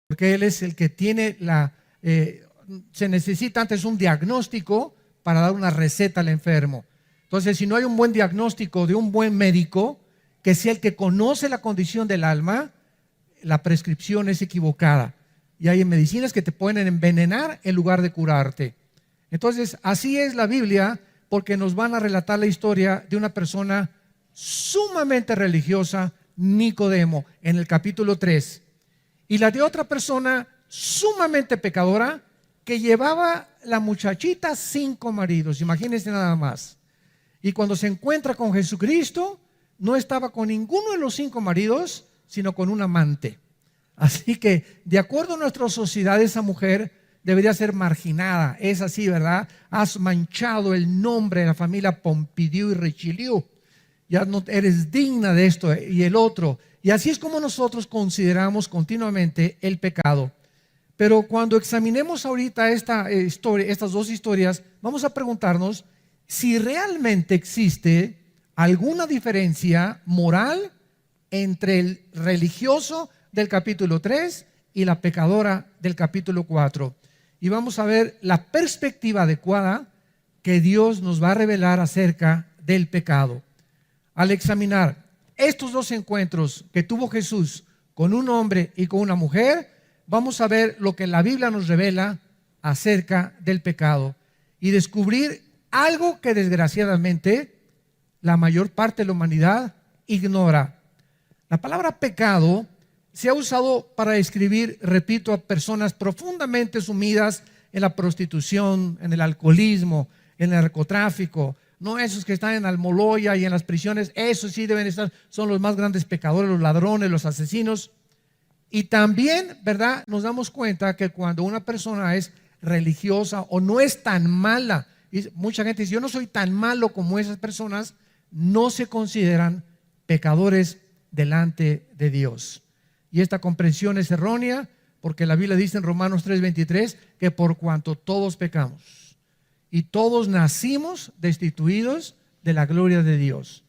porque Él es el que tiene se necesita antes un diagnóstico para dar una receta al enfermo. Entonces, si no hay un buen diagnóstico de un buen médico, que sea el que conoce la condición del alma, la prescripción es equivocada. Y hay medicinas que te pueden envenenar en lugar de curarte. Entonces, así es la Biblia, porque nos van a relatar la historia de una persona sumamente religiosa, Nicodemo, en el capítulo 3. Y la de otra persona sumamente pecadora, que llevaba la muchachita 5 maridos, imagínense nada más. Y cuando se encuentra con Jesucristo, no estaba con ninguno de los 5 maridos, sino con un amante. Así que, de acuerdo a nuestra sociedad, esa mujer debería ser marginada. Es así, ¿verdad? Has manchado el nombre de la familia Pompidou y Richelieu. Ya no eres digna de esto y el otro. Y así es como nosotros consideramos continuamente el pecado. Pero cuando examinemos ahorita estas dos historias, vamos a preguntarnos si realmente existe alguna diferencia moral entre el religioso del capítulo 3 y la pecadora del capítulo 4. Y vamos a ver la perspectiva adecuada que Dios nos va a revelar acerca del pecado. Al examinar estos dos encuentros que tuvo Jesús con un hombre y con una mujer, vamos a ver lo que la Biblia nos revela acerca del pecado y descubrir algo que desgraciadamente la mayor parte de la humanidad ignora. La palabra pecado se ha usado para describir, repito, a personas profundamente sumidas en la prostitución, en el alcoholismo, en el narcotráfico. No esos que están en Almoloya y en las prisiones, esos sí deben estar, son los más grandes pecadores, los ladrones, los asesinos. Y también, ¿verdad? Nos damos cuenta que cuando una persona es religiosa o no es tan mala, y mucha gente dice, yo no soy tan malo como esas personas, no se consideran pecadores delante de Dios. Y esta comprensión es errónea porque la Biblia dice en Romanos 3:23 que por cuanto todos pecamos y todos nacimos destituidos de la gloria de Dios.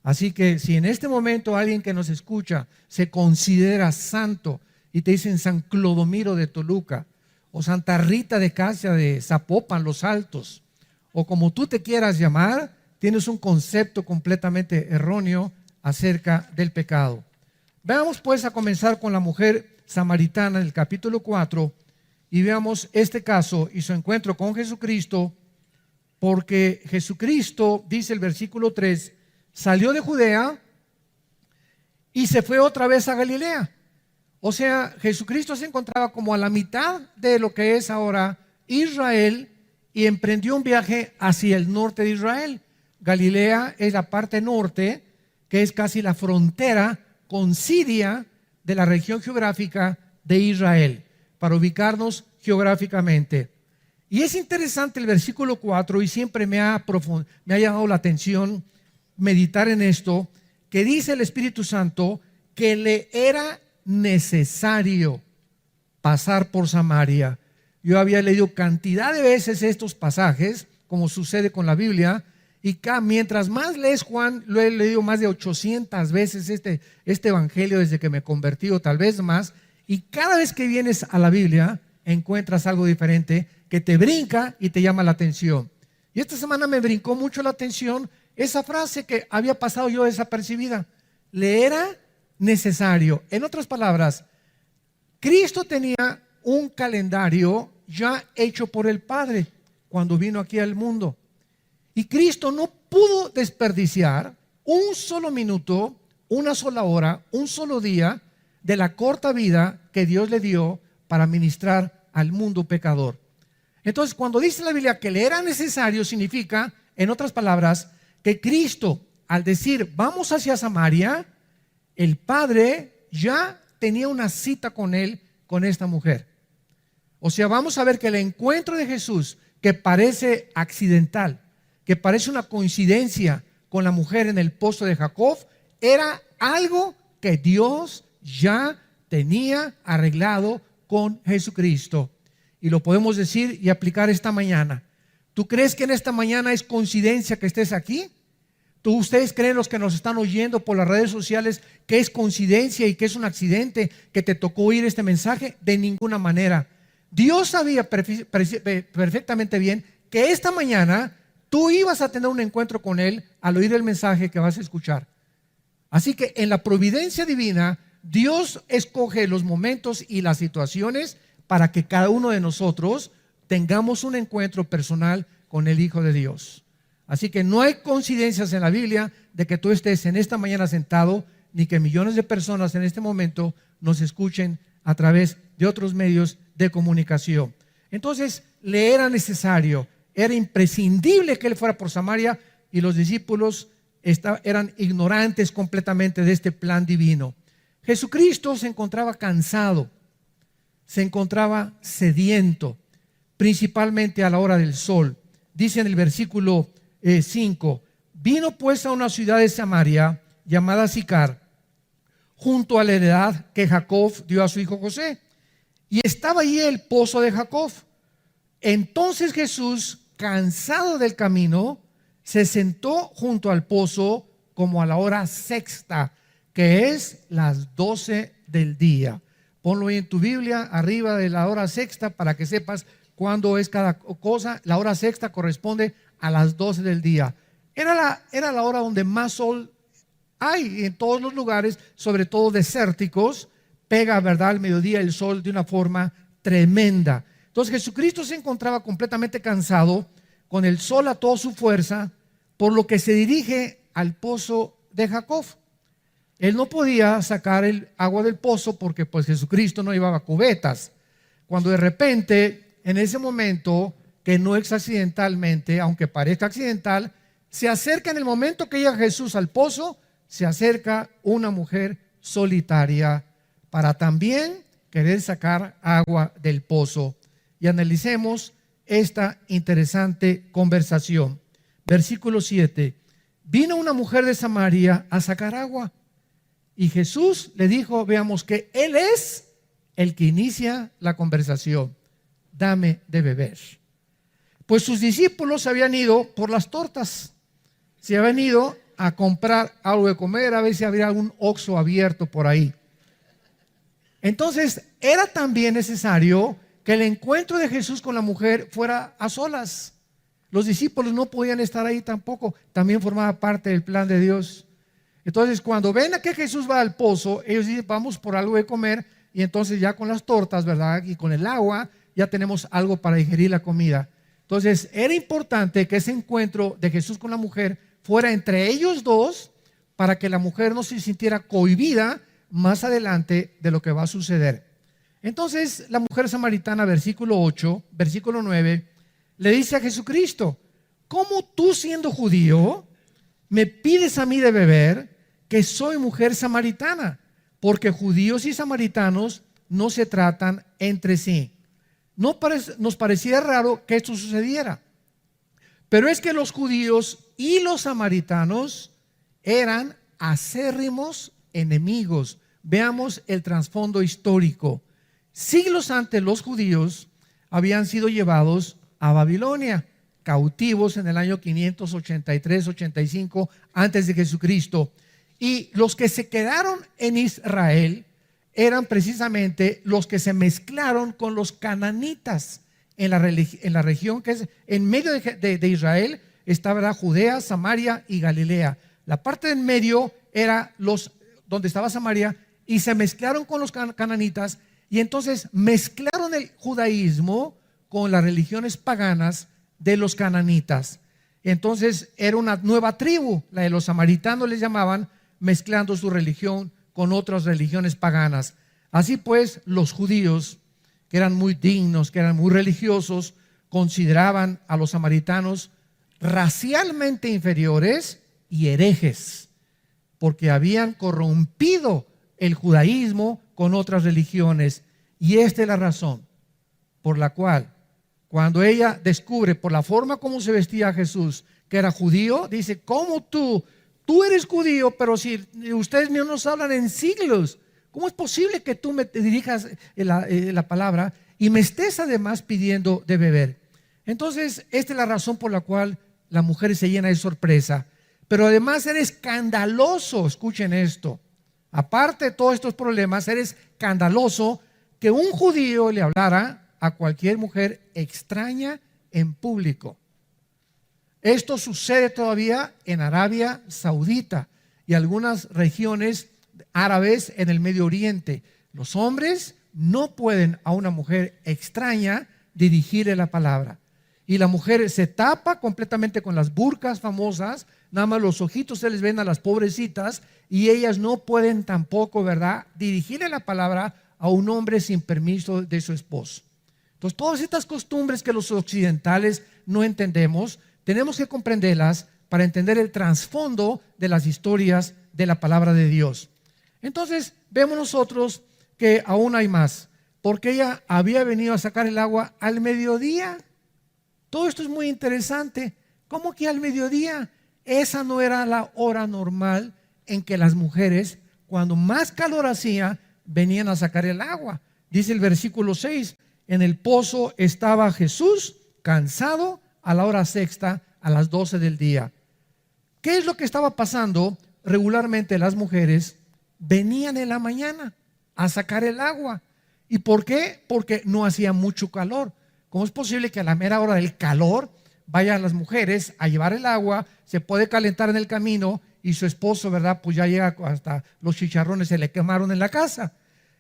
Así que si en este momento alguien que nos escucha se considera santo y te dicen San Clodomiro de Toluca o Santa Rita de Casia de Zapopan, Los Altos, o como tú te quieras llamar, tienes un concepto completamente erróneo acerca del pecado. Veamos pues a comenzar con la mujer samaritana en el capítulo 4 y veamos este caso y su encuentro con Jesucristo, porque Jesucristo, dice el versículo 3, salió de Judea y se fue otra vez a Galilea. O sea, Jesucristo se encontraba como a la mitad de lo que es ahora Israel y emprendió un viaje hacia el norte de Israel. Galilea es la parte norte, que es casi la frontera con Siria de la región geográfica de Israel, para ubicarnos geográficamente. Y es interesante el versículo 4 y siempre me ha llamado la atención meditar en esto, que dice el Espíritu Santo que le era necesario pasar por Samaria. Yo había leído cantidad de veces estos pasajes, como sucede con la Biblia, y mientras más lees Juan, lo he leído más de 800 veces este evangelio desde que me convertí, o tal vez más, y cada vez que vienes a la Biblia encuentras algo diferente que te brinca y te llama la atención. Y esta semana me brincó mucho la atención esa frase que había pasado yo desapercibida. Le era necesario. En otras palabras, Cristo tenía un calendario ya hecho por el Padre cuando vino aquí al mundo. Y Cristo no pudo desperdiciar un solo minuto, una sola hora, un solo día de la corta vida que Dios le dio para ministrar al mundo pecador. Entonces, cuando dice la Biblia que le era necesario, significa, en otras palabras, que Cristo, al decir vamos hacia Samaria, el Padre ya tenía una cita con él, con esta mujer. O sea, vamos a ver que el encuentro de Jesús, que parece accidental, que parece una coincidencia con la mujer en el pozo de Jacob, era algo que Dios ya tenía arreglado con Jesucristo. Y lo podemos decir y aplicar esta mañana. ¿Tú crees que en esta mañana es coincidencia que estés aquí? ¿Ustedes creen, los que nos están oyendo por las redes sociales, que es coincidencia y que es un accidente que te tocó oír este mensaje? De ninguna manera. Dios sabía perfectamente bien que esta mañana tú ibas a tener un encuentro con Él al oír el mensaje que vas a escuchar. Así que en la providencia divina, Dios escoge los momentos y las situaciones para que cada uno de nosotros tengamos un encuentro personal con el Hijo de Dios. Así que no hay coincidencias en la Biblia de que tú estés en esta mañana sentado, ni que millones de personas en este momento nos escuchen a través de otros medios de comunicación. Entonces le era necesario, era imprescindible que Él fuera por Samaria, y los discípulos eran ignorantes completamente de este plan divino. Jesucristo se encontraba cansado, se encontraba sediento, principalmente a la hora del sol. Dice en el versículo 5, vino pues a una ciudad de Samaria llamada Sicar, junto a la heredad que Jacob dio a su hijo José, y estaba allí el pozo de Jacob. Entonces Jesús, cansado del camino, se sentó junto al pozo como a la hora sexta, que es las 12 del día. Ponlo ahí en tu Biblia, arriba de la hora sexta, para que sepas cuándo es cada cosa. La hora sexta corresponde a las 12 del día. Era la hora donde más sol hay en todos los lugares, sobre todo desérticos. Pega, ¿verdad?, al mediodía el sol de una forma tremenda. Entonces Jesucristo se encontraba completamente cansado, con el sol a toda su fuerza, por lo que se dirige al pozo de Jacob. Él no podía sacar el agua del pozo porque pues Jesucristo no llevaba cubetas. Cuando de repente, en ese momento, que no es accidentalmente, aunque parezca accidental, se acerca, en el momento que llega Jesús al pozo, se acerca una mujer solitaria para también querer sacar agua del pozo. Y analicemos esta interesante conversación. Versículo 7. Vino una mujer de Samaria a sacar agua, y Jesús le dijo, veamos, que Él es el que inicia la conversación. Dame de beber. Pues sus discípulos habían ido por las tortas, se habían ido a comprar algo de comer, a ver si habría algún Oxxo abierto por ahí. Entonces era también necesario que el encuentro de Jesús con la mujer fuera a solas. Los discípulos no podían estar ahí tampoco, también formaba parte del plan de Dios. Entonces cuando ven a que Jesús va al pozo, ellos dicen, vamos por algo de comer, y entonces ya con las tortas, ¿verdad?, y con el agua, ya tenemos algo para digerir la comida. Entonces era importante que ese encuentro de Jesús con la mujer fuera entre ellos dos, para que la mujer no se sintiera cohibida más adelante de lo que va a suceder. Entonces la mujer samaritana, versículo 8, versículo 9, le dice a Jesucristo, ¿cómo tú, siendo judío, me pides a mí de beber, que soy mujer samaritana? Porque judíos y samaritanos no se tratan entre sí. Nos parecía raro que esto sucediera, pero es que los judíos y los samaritanos eran acérrimos enemigos. Veamos el trasfondo histórico. Siglos antes, los judíos habían sido llevados a Babilonia, cautivos en el año 583-85 antes de Jesucristo. Y los que se quedaron en Israel eran precisamente los que se mezclaron con los cananitas en la región que es en medio de Israel. Estaba Judea, Samaria y Galilea. La parte del medio era donde estaba Samaria, y se mezclaron con los cananitas, y entonces mezclaron el judaísmo con las religiones paganas de los cananitas. Entonces era una nueva tribu, la de los samaritanos les llamaban, mezclando su religión con otras religiones paganas. Así pues, los judíos, que eran muy dignos, que eran muy religiosos, consideraban a los samaritanos racialmente inferiores y herejes, porque habían corrompido el judaísmo con otras religiones. Y esta es la razón por la cual, cuando ella descubre por la forma como se vestía Jesús que era judío, dice, ¿cómo tú eres judío, pero si ustedes no nos hablan en siglos? ¿Cómo es posible que tú me dirijas la palabra y me estés además pidiendo de beber? Entonces esta es la razón por la cual la mujer se llena de sorpresa. pero además era escandaloso, escuchen esto, aparte de todos estos problemas, era escandaloso que un judío le hablara a cualquier mujer extraña en público. Esto sucede todavía en Arabia Saudita y algunas regiones árabes en el Medio Oriente. Los hombres no pueden a una mujer extraña dirigirle la palabra. Y la mujer se tapa completamente con las burkas famosas, nada más los ojitos se les ven a las pobrecitas y ellas no pueden tampoco, ¿verdad?, dirigirle la palabra a un hombre sin permiso de su esposo. Entonces, todas estas costumbres que los occidentales no entendemos, tenemos que comprenderlas para entender el trasfondo de las historias de la palabra de Dios. Entonces, vemos nosotros que aún hay más, porque ella había venido a sacar el agua al mediodía. Todo esto es muy interesante. ¿Cómo que al mediodía? Esa no era la hora normal en que las mujeres, cuando más calor hacía, venían a sacar el agua. Dice el versículo 6, en el pozo estaba Jesús cansado a la hora sexta, a las 12 del día. ¿Qué es lo que estaba pasando? Regularmente las mujeres venían en la mañana a sacar el agua. ¿Y por qué? Porque no hacía mucho calor. ¿Cómo es posible que a la mera hora del calor vayan las mujeres a llevar el agua? Se puede calentar en el camino y su esposo, ¿verdad?, pues ya llega hasta los chicharrones, se le quemaron en la casa.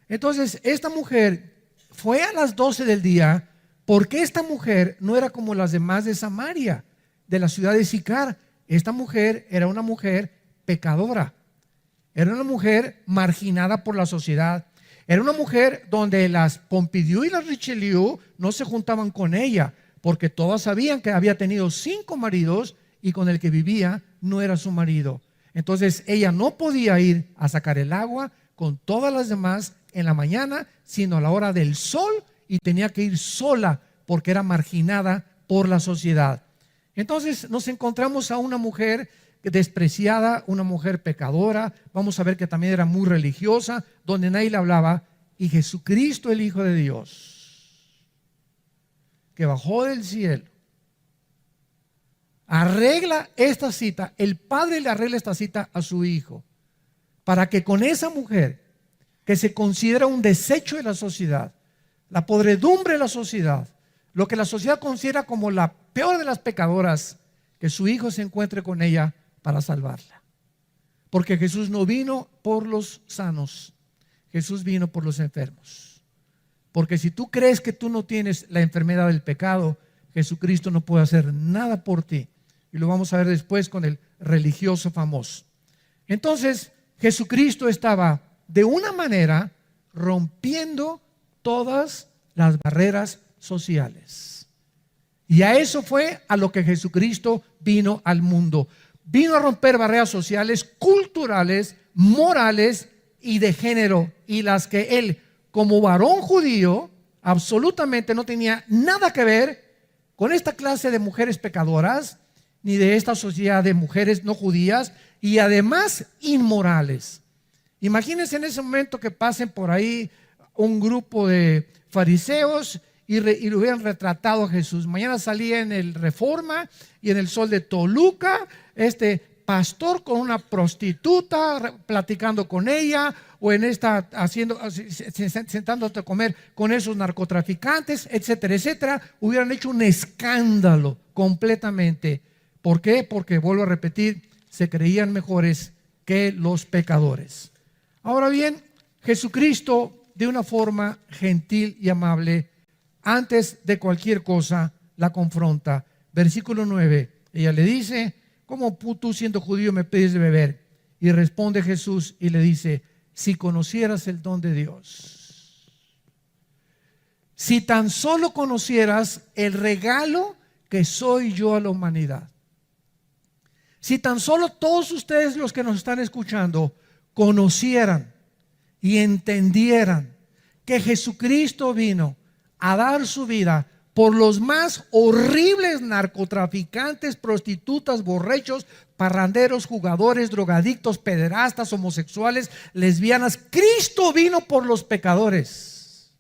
Entonces, esta mujer fue a las 12 del día porque esta mujer no era como las demás de Samaria, de la ciudad de Sicar. Esta mujer era una mujer pecadora. Era una mujer marginada por la sociedad. Era una mujer donde las Pompidou y las Richelieu no se juntaban con ella, porque todas sabían que había tenido 5 maridos y con el que vivía no era su marido. Entonces ella no podía ir a sacar el agua con todas las demás en la mañana, sino a la hora del sol, y tenía que ir sola porque era marginada por la sociedad. Entonces nos encontramos a una mujer despreciada, una mujer pecadora. Vamos a ver que también era muy religiosa, donde nadie le hablaba. Y Jesucristo, el Hijo de Dios, que bajó del cielo, arregla esta cita. El Padre le arregla esta cita a su Hijo para que con esa mujer que se considera un desecho de la sociedad, la podredumbre de la sociedad, lo que la sociedad considera como la peor de las pecadoras, que su Hijo se encuentre con ella para salvarla. Porque Jesús no vino por los sanos, Jesús vino por los enfermos. Porque si tú crees que tú no tienes la enfermedad del pecado, Jesucristo no puede hacer nada por ti. Y lo vamos a ver después con el religioso famoso. Entonces, Jesucristo estaba de una manera rompiendo todas las barreras sociales. Y a eso fue a lo que Jesucristo vino al mundo. Vino a romper barreras sociales, culturales, morales y de género, y las que él, como varón judío, absolutamente no tenía nada que ver con esta clase de mujeres pecadoras, ni de esta sociedad de mujeres no judías, y además inmorales. Imagínense en ese momento que pasen por ahí un grupo de fariseos y lo hubieran retratado a Jesús. Mañana salía en el Reforma y en el Sol de Toluca este pastor con una prostituta platicando con ella, o en esta sentándote a comer con esos narcotraficantes, etcétera, etcétera. Hubieran hecho un escándalo completamente. ¿Por qué? Porque, vuelvo a repetir, se creían mejores que los pecadores. Ahora bien, Jesucristo, de una forma gentil y amable, antes de cualquier cosa, la confronta. Versículo 9, ella le dice: ¿cómo tú, siendo judío, me pides de beber? Y responde Jesús y le dice: si conocieras el don de Dios, si tan solo conocieras el regalo que soy yo a la humanidad, si tan solo todos ustedes, los que nos están escuchando, conocieran y entendieran que Jesucristo vino a dar su vida por los más horribles narcotraficantes, prostitutas, borrachos, parranderos, jugadores, drogadictos, pederastas, homosexuales, lesbianas. Cristo vino por los pecadores.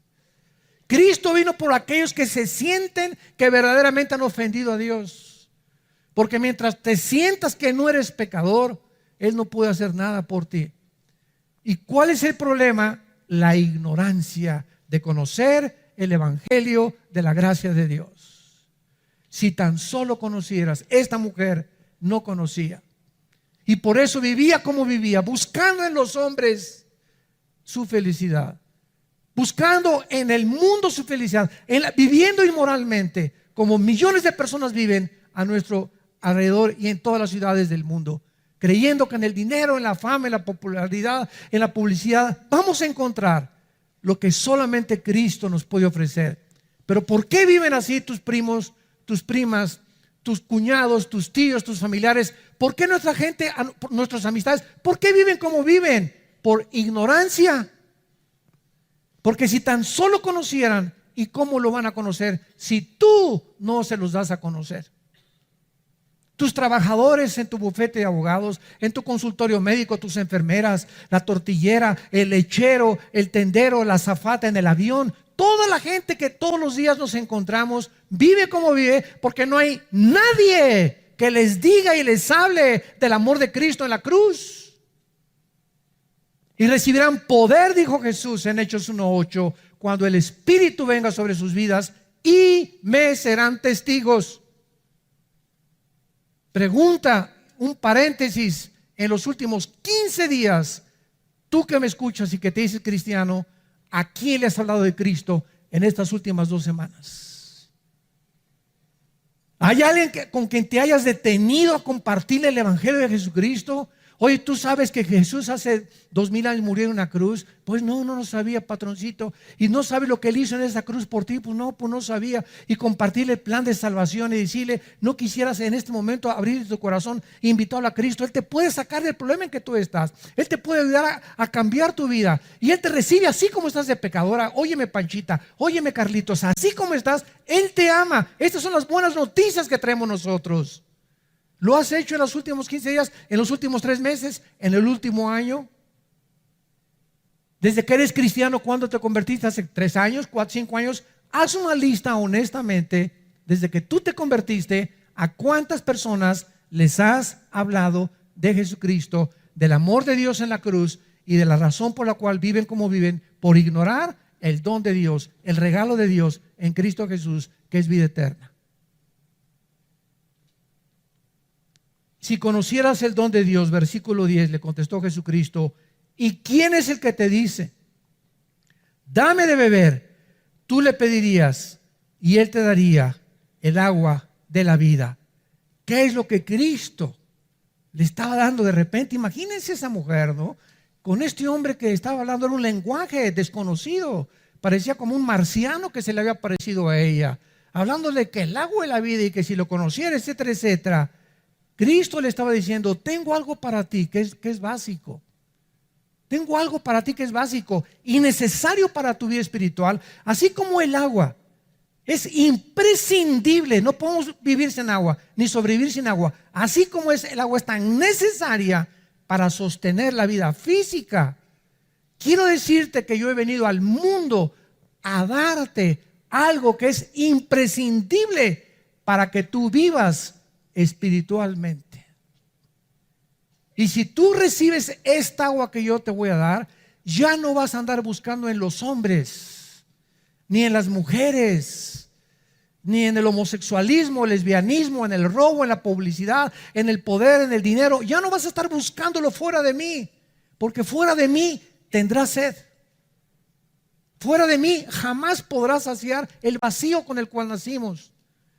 Cristo vino por aquellos que se sienten que verdaderamente han ofendido a Dios. Porque mientras te sientas que no eres pecador, Él no puede hacer nada por ti. ¿Y cuál es el problema? La ignorancia de conocer el evangelio de la gracia de Dios. Si tan solo conocieras, esta mujer no conocía. Y por eso vivía como vivía, buscando en los hombres su felicidad. Buscando en el mundo su felicidad, viviendo inmoralmente, como millones de personas viven a nuestro alrededor y en todas las ciudades del mundo, creyendo que en el dinero, en la fama, en la popularidad, en la publicidad, vamos a encontrar lo que solamente Cristo nos puede ofrecer. Pero ¿por qué viven así tus primos, tus primas, tus cuñados, tus tíos, tus familiares? ¿Por qué nuestra gente, nuestras amistades, por qué viven como viven? Por ignorancia. Porque si tan solo conocieran, ¿y cómo lo van a conocer si tú no se los das a conocer? Tus trabajadores en tu bufete de abogados, en tu consultorio médico, tus enfermeras, la tortillera, el lechero, el tendero, la azafata en el avión, toda la gente que todos los días nos encontramos vive como vive porque no hay nadie que les diga y les hable del amor de Cristo en la cruz. Y recibirán poder, dijo Jesús en Hechos 1:8, cuando el Espíritu venga sobre sus vidas, y me serán testigos. Pregunta, un paréntesis, en los últimos 15 días, tú que me escuchas y que te dices cristiano, ¿a quién le has hablado de Cristo en estas últimas 2 semanas? ¿Hay alguien con quien te hayas detenido a compartirle el evangelio de Jesucristo? Oye, ¿tú sabes que Jesús hace 2000 años murió en una cruz? Pues no lo sabía, patroncito. ¿Y no sabe lo que Él hizo en esa cruz por ti? Pues no sabía. Y compartirle el plan de salvación y decirle, no quisieras en este momento abrir tu corazón e invitarlo a Cristo. Él te puede sacar del problema en que tú estás. Él te puede ayudar a cambiar tu vida. Y Él te recibe así como estás de pecadora. Óyeme, Panchita, óyeme, Carlitos, así como estás, Él te ama. Estas son las buenas noticias que traemos nosotros. ¿Lo has hecho en los últimos 15 días, en los últimos 3 meses, en el último año? Desde que eres cristiano, ¿cuándo te convertiste? ¿Hace 3 años, 4, 5 años? Haz una lista honestamente, desde que tú te convertiste, ¿a cuántas personas les has hablado de Jesucristo, del amor de Dios en la cruz y de la razón por la cual viven como viven, por ignorar el don de Dios, el regalo de Dios en Cristo Jesús, que es vida eterna? Si conocieras el don de Dios, versículo 10, le contestó Jesucristo, ¿y quién es el que te dice, dame de beber? Tú le pedirías y Él te daría el agua de la vida. ¿Qué es lo que Cristo le estaba dando de repente? Imagínense esa mujer, ¿no? Con este hombre que estaba hablando en un lenguaje desconocido, parecía como un marciano que se le había parecido a ella, hablándole que el agua de la vida y que si lo conociera, etcétera, etcétera. Cristo le estaba diciendo, tengo algo para ti que es básico. Tengo algo para ti que es básico y necesario para tu vida espiritual, así como el agua. Es imprescindible, no podemos vivir sin agua, ni sobrevivir sin agua. Así como el agua es tan necesaria para sostener la vida física. Quiero decirte que yo he venido al mundo a darte algo que es imprescindible para que tú vivas espiritualmente. Y si tú recibes esta agua que yo te voy a dar, ya no vas a andar buscando en los hombres, ni en las mujeres, ni en el homosexualismo, el lesbianismo, en el robo, en la publicidad, en el poder, en el dinero. Ya no vas a estar buscándolo fuera de mí, porque fuera de mí tendrás sed. Fuera de mí jamás podrás saciar el vacío con el cual nacimos.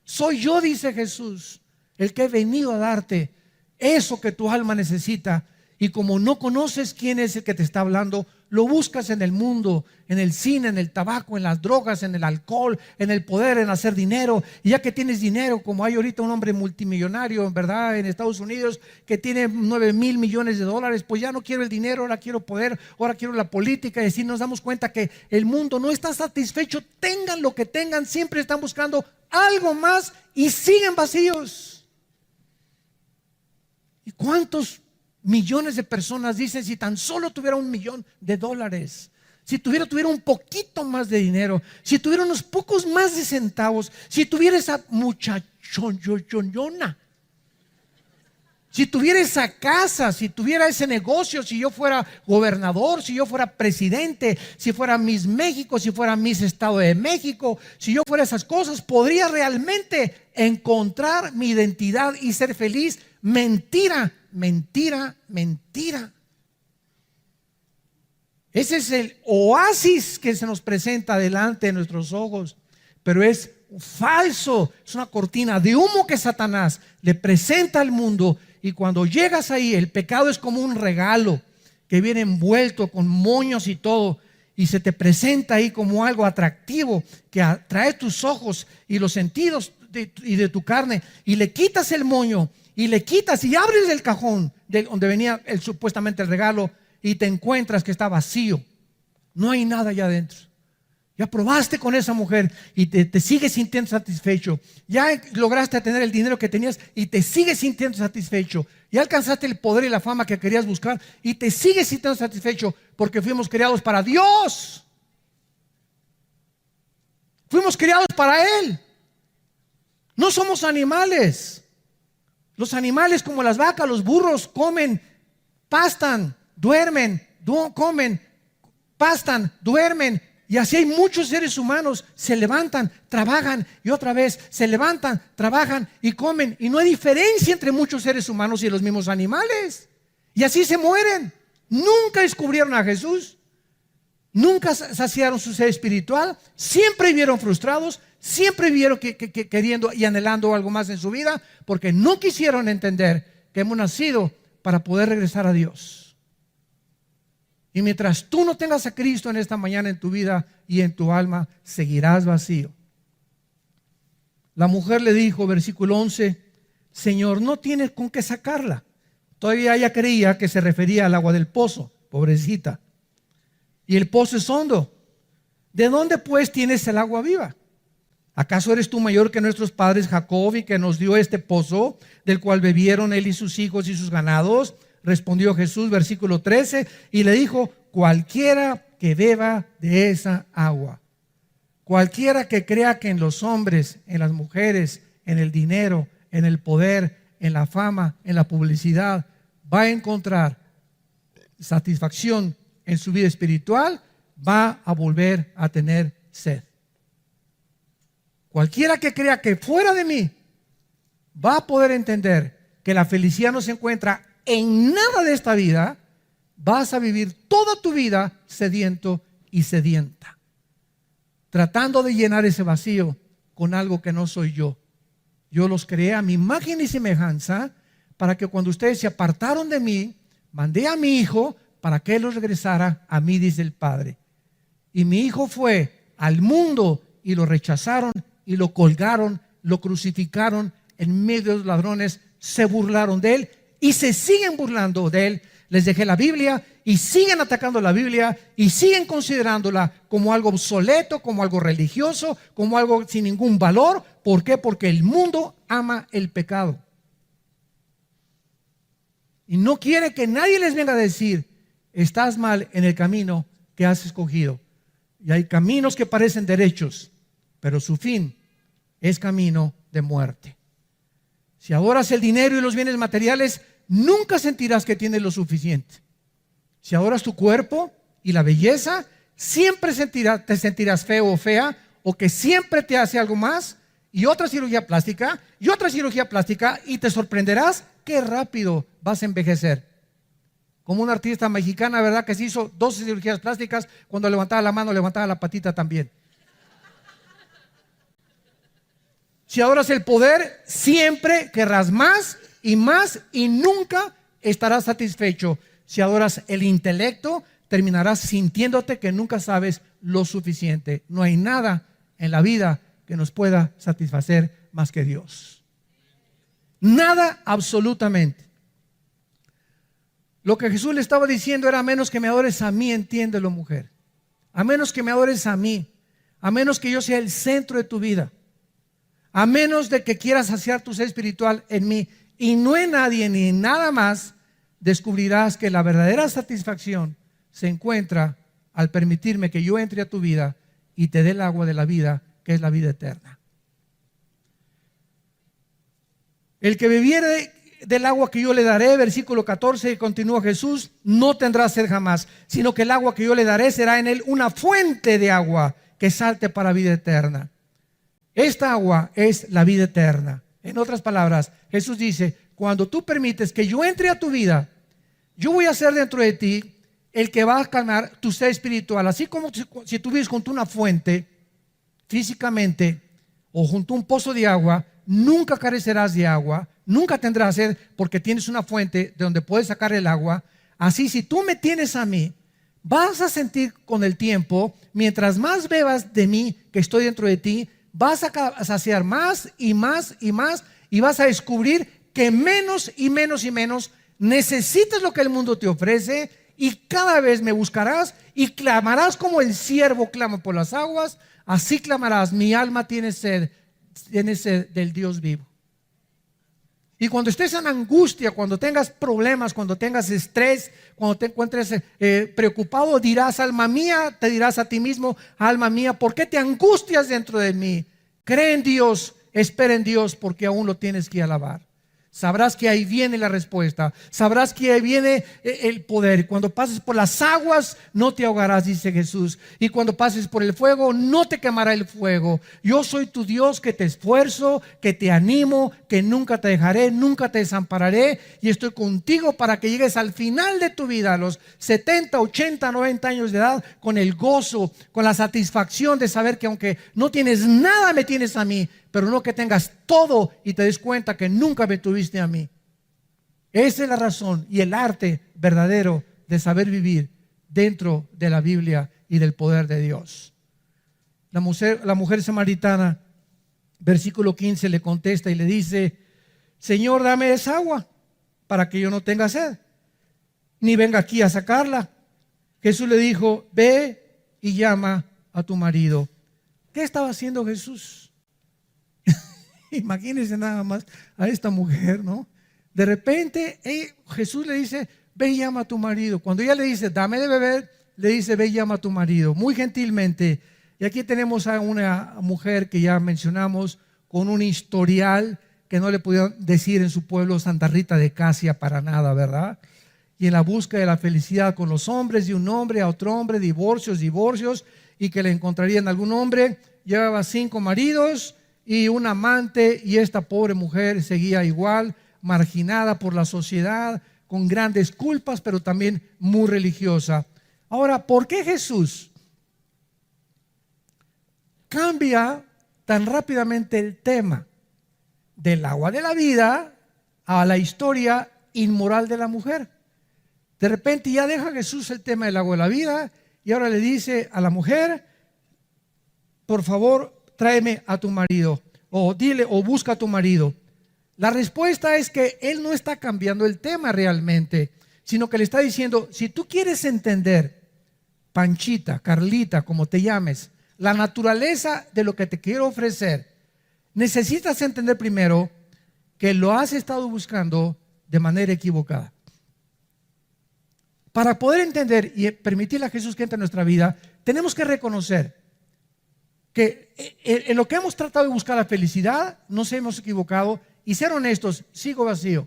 Soy yo, dice Jesús, el que he venido a darte eso que tu alma necesita. Y como no conoces quién es el que te está hablando, lo buscas en el mundo, en el cine, en el tabaco, en las drogas, en el alcohol, en el poder, en hacer dinero. Y ya que tienes dinero, como hay ahorita un hombre multimillonario, ¿verdad?, en Estados Unidos, que tiene 9,000 millones de dólares, pues ya no quiero el dinero, ahora quiero poder, ahora quiero la política. Y así nos damos cuenta que el mundo no está satisfecho, tengan lo que tengan, siempre están buscando algo más y siguen vacíos. ¿Y cuántos millones de personas dicen, si tan solo tuviera $1,000,000, si tuviera un poquito más de dinero, si tuviera unos pocos más de centavos, si tuviera esa muchachona Si tuviera esa casa, si tuviera ese negocio, si yo fuera gobernador, si yo fuera presidente, si fuera Miss México, si fuera Miss Estado de México, si yo fuera esas cosas, podría realmente encontrar mi identidad y ser feliz. Mentira, mentira, mentira. Ese es el oasis que se nos presenta delante de nuestros ojos, pero es falso, es una cortina de humo que Satanás le presenta al mundo. Y cuando llegas ahí, el pecado es como un regalo que viene envuelto con moños y todo, y se te presenta ahí como algo atractivo que atrae tus ojos y los sentidos y de tu carne, y le quitas el moño y le quitas y abres el cajón de donde venía supuestamente el regalo, y te encuentras que está vacío, no hay nada allá adentro. Ya probaste con esa mujer y te sigues sintiendo satisfecho. Ya lograste tener el dinero que tenías y te sigues sintiendo satisfecho. Ya alcanzaste el poder y la fama que querías buscar y te sigues sintiendo satisfecho, porque fuimos creados para Dios. Fuimos creados para Él. No somos animales. Los animales, como las vacas, los burros, comen, pastan, duermen, comen, pastan, duermen. Y así hay muchos seres humanos. Se levantan, trabajan y otra vez se levantan, trabajan y comen. Y no hay diferencia entre muchos seres humanos y los mismos animales. Y así se mueren. Nunca descubrieron a Jesús. Nunca saciaron su ser espiritual. Siempre vivieron frustrados. Siempre vivieron queriendo y anhelando algo más en su vida, porque no quisieron entender que hemos nacido para poder regresar a Dios. Y mientras tú no tengas a Cristo en esta mañana en tu vida y en tu alma, seguirás vacío. La mujer le dijo, versículo 11, Señor, no tienes con qué sacarla. Todavía ella creía que se refería al agua del pozo, pobrecita. Y el pozo es hondo. ¿De dónde pues tienes el agua viva? ¿Acaso eres tú mayor que nuestros padres Jacob, y que nos dio este pozo, del cual bebieron él y sus hijos y sus ganados? Respondió Jesús, versículo 13, y le dijo, cualquiera que beba de esa agua, cualquiera que crea que en los hombres, en las mujeres, en el dinero, en el poder, en la fama, en la publicidad, va a encontrar satisfacción en su vida espiritual, va a volver a tener sed. Cualquiera que crea que fuera de mí va a poder entender que la felicidad no se encuentra en nada de esta vida. Vas a vivir toda tu vida sediento y sedienta, tratando de llenar ese vacío con algo que no soy yo. Yo los creé a mi imagen y semejanza, para que cuando ustedes se apartaron de mí, mandé a mi hijo para que él los regresara a mí, dice el Padre. Y mi hijo fue al mundo y lo rechazaron y lo colgaron, lo crucificaron en medio de los ladrones, se burlaron de él y se siguen burlando de él. Les dejé la Biblia y siguen atacando la Biblia y siguen considerándola como algo obsoleto, como algo religioso, como algo sin ningún valor. ¿Por qué? Porque el mundo ama el pecado y no quiere que nadie les venga a decir, estás mal en el camino que has escogido. Y hay caminos que parecen derechos, pero su fin es camino de muerte. Si adoras el dinero y los bienes materiales, nunca sentirás que tienes lo suficiente. Si adoras tu cuerpo y la belleza, siempre te sentirás feo o fea, o que siempre te hace algo más, y otra cirugía plástica, y te sorprenderás qué rápido vas a envejecer. Como una artista mexicana, ¿verdad? Que se hizo 12 cirugías plásticas, cuando levantaba la mano, levantaba la patita también. Si adoras el poder, siempre querrás más y nunca estarás satisfecho. Si adoras el intelecto, terminarás sintiéndote que nunca sabes lo suficiente. No hay nada en la vida que nos pueda satisfacer más que Dios. Nada, absolutamente. Lo que Jesús le estaba diciendo era: a menos que me adores a mí, entiéndelo, mujer. A menos que me adores a mí, a menos que yo sea el centro de tu vida, a menos de que quieras saciar tu ser espiritual en mí y no en nadie ni en nada más, descubrirás que la verdadera satisfacción se encuentra al permitirme que yo entre a tu vida y te dé el agua de la vida, que es la vida eterna. El que bebiere del agua que yo le daré, versículo 14, continúa Jesús, no tendrá sed jamás, sino que el agua que yo le daré será en él una fuente de agua que salte para vida eterna. Esta agua es la vida eterna. En otras palabras, Jesús dice, cuando tú permites que yo entre a tu vida, yo voy a ser dentro de ti el que va a calmar tu sed espiritual. Así como si tú vives junto a una fuente, físicamente, o junto a un pozo de agua, nunca carecerás de agua, nunca tendrás sed porque tienes una fuente de donde puedes sacar el agua. Así, si tú me tienes a mí, vas a sentir con el tiempo, mientras más bebas de mí que estoy dentro de ti, vas a saciar más y más y más, y vas a descubrir que menos y menos y menos necesitas lo que el mundo te ofrece, y cada vez me buscarás y clamarás como el siervo clama por las aguas. Así clamarás, mi alma tiene sed del Dios vivo. Y cuando estés en angustia, cuando tengas problemas, cuando tengas estrés, cuando te encuentres preocupado, dirás, alma mía, te dirás a ti mismo, alma mía, ¿por qué te angustias dentro de mí? Cree en Dios, espera en Dios, porque aún lo tienes que alabar. Sabrás que ahí viene la respuesta. Sabrás que ahí viene el poder. Cuando pases por las aguas, no te ahogarás, dice Jesús. Y cuando pases por el fuego, no te quemará el fuego. Yo soy tu Dios que te esfuerzo, que te animo, que nunca te dejaré, nunca te desampararé. Y estoy contigo para que llegues al final de tu vida, a los 70, 80, 90 años de edad, con el gozo, con la satisfacción de saber que aunque no tienes nada, me tienes a mí. Pero no que tengas todo y te des cuenta que nunca me tuviste a mí. Esa es la razón y el arte verdadero de saber vivir dentro de la Biblia y del poder de Dios. La mujer samaritana, versículo 15, le contesta y le dice, Señor, dame esa agua para que yo no tenga sed, ni venga aquí a sacarla. Jesús le dijo, ve y llama a tu marido. ¿Qué estaba haciendo Jesús? Imagínense nada más a esta mujer, ¿no? De repente Jesús le dice, ve y llama a tu marido. Cuando ella le dice, dame de beber, le dice, ve y llama a tu marido. Muy gentilmente. Y aquí tenemos a una mujer que ya mencionamos, con un historial que no le pudieron decir en su pueblo Santa Rita de Casia para nada, ¿verdad? Y en la búsqueda de la felicidad con los hombres, de un hombre a otro hombre, divorcios, y que le encontrarían algún hombre. Llevaba 5 maridos y un amante, y esta pobre mujer seguía igual, marginada por la sociedad, con grandes culpas, pero también muy religiosa. Ahora, ¿por qué Jesús cambia tan rápidamente el tema del agua de la vida a la historia inmoral de la mujer? De repente ya deja Jesús el tema del agua de la vida y ahora le dice a la mujer, por favor, tráeme a tu marido, o dile, o busca a tu marido. La respuesta es que él no está cambiando el tema realmente, sino que le está diciendo, si tú quieres entender, Panchita, Carlita, como te llames, la naturaleza de lo que te quiero ofrecer, necesitas entender primero que lo has estado buscando de manera equivocada. Para poder entender y permitirle a Jesús que entre en nuestra vida, tenemos que reconocer que en lo que hemos tratado de buscar la felicidad, nos hemos equivocado, y ser honestos, sigo vacío.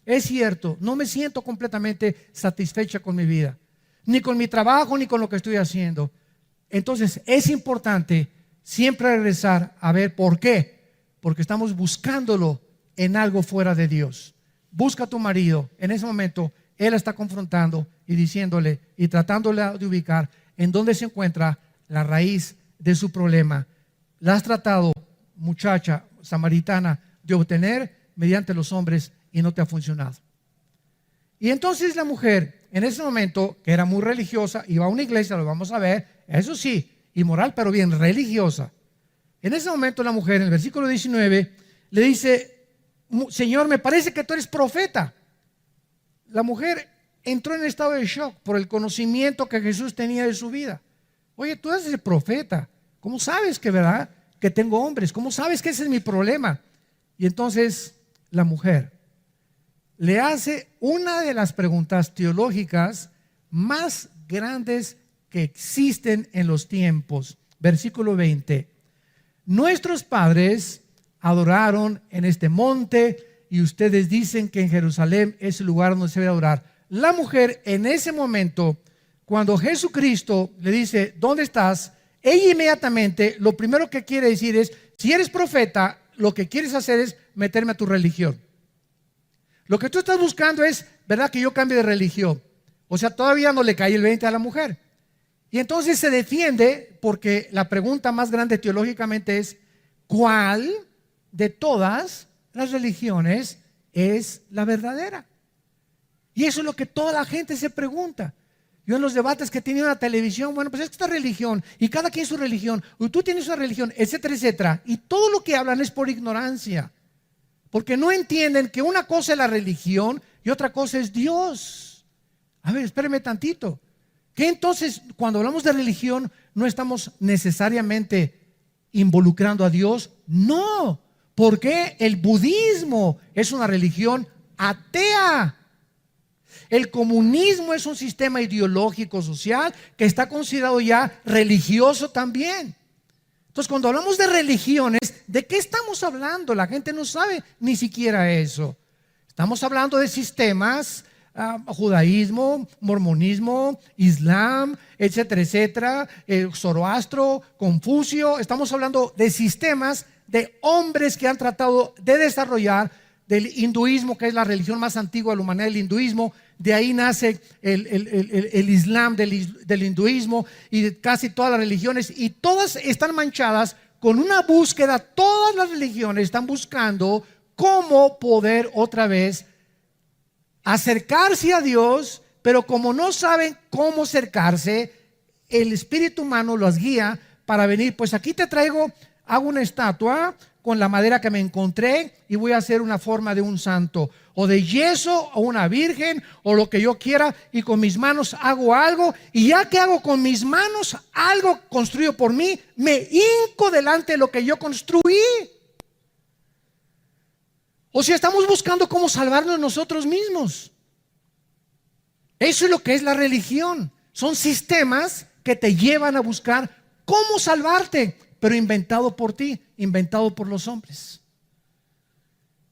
Es cierto, no me siento completamente satisfecha con mi vida, ni con mi trabajo, ni con lo que estoy haciendo. Entonces es importante siempre regresar a ver por qué, porque estamos buscándolo en algo fuera de Dios. Busca a tu marido. En ese momento él está confrontando y diciéndole y tratándole de ubicar en dónde se encuentra la raíz de su problema. La has tratado, muchacha samaritana, de obtener mediante los hombres y no te ha funcionado. Y entonces la mujer, en ese momento, que era muy religiosa, iba a una iglesia, lo vamos a ver, eso sí, inmoral, pero bien religiosa. En ese momento la mujer, en el versículo 19, le dice, Señor, me parece que tú eres profeta. La mujer entró en estado de shock por el conocimiento que Jesús tenía de su vida. Oye, tú eres el profeta. ¿Cómo sabes que, verdad, que tengo hombres? ¿Cómo sabes que ese es mi problema? Y entonces la mujer le hace una de las preguntas teológicas más grandes que existen en los tiempos. Versículo 20. Nuestros padres adoraron en este monte y ustedes dicen que en Jerusalén es el lugar donde se debe adorar. La mujer en ese momento, cuando Jesucristo le dice, ¿dónde estás?, ella inmediatamente lo primero que quiere decir es, si eres profeta, lo que quieres hacer es meterme a tu religión. Lo que tú estás buscando es, ¿verdad?, que yo cambie de religión. O sea, todavía no le cae el 20 a la mujer. Y entonces se defiende porque la pregunta más grande teológicamente es, ¿cuál de todas las religiones es la verdadera? Y eso es lo que toda la gente se pregunta. Yo en los debates que he tenido en la televisión, bueno, pues esta religión, y cada quien su religión, y tú tienes una religión, etcétera, etcétera. Y todo lo que hablan es por ignorancia. Porque no entienden que una cosa es la religión y otra cosa es Dios. A ver, espérame tantito. ¿Qué entonces, cuando hablamos de religión, no estamos necesariamente involucrando a Dios? No, porque el budismo es una religión atea. El comunismo es un sistema ideológico social que está considerado ya religioso también. Entonces, cuando hablamos de religiones, ¿de qué estamos hablando? La gente no sabe ni siquiera eso. Estamos hablando de sistemas, judaísmo, mormonismo, islam, etcétera, etcétera, Zoroastro, Confucio. Estamos hablando de sistemas de hombres que han tratado de desarrollar, del hinduismo, que es la religión más antigua de la humanidad, el hinduismo. De ahí nace el islam del hinduismo y de casi todas las religiones, y todas están manchadas con una búsqueda. Todas las religiones están buscando cómo poder otra vez acercarse a Dios, pero como no saben cómo acercarse, el espíritu humano los guía para venir. Pues aquí te traigo, hago una estatua con la madera que me encontré y voy a hacer una forma de un santo, o de yeso, o una virgen, o lo que yo quiera, y con mis manos hago algo, y ya que hago con mis manos algo construido por mí, me hinco delante de lo que yo construí. O sea, estamos buscando cómo salvarnos nosotros mismos. Eso es lo que es la religión. Son sistemas que te llevan a buscar cómo salvarte, pero inventado por ti, inventado por los hombres.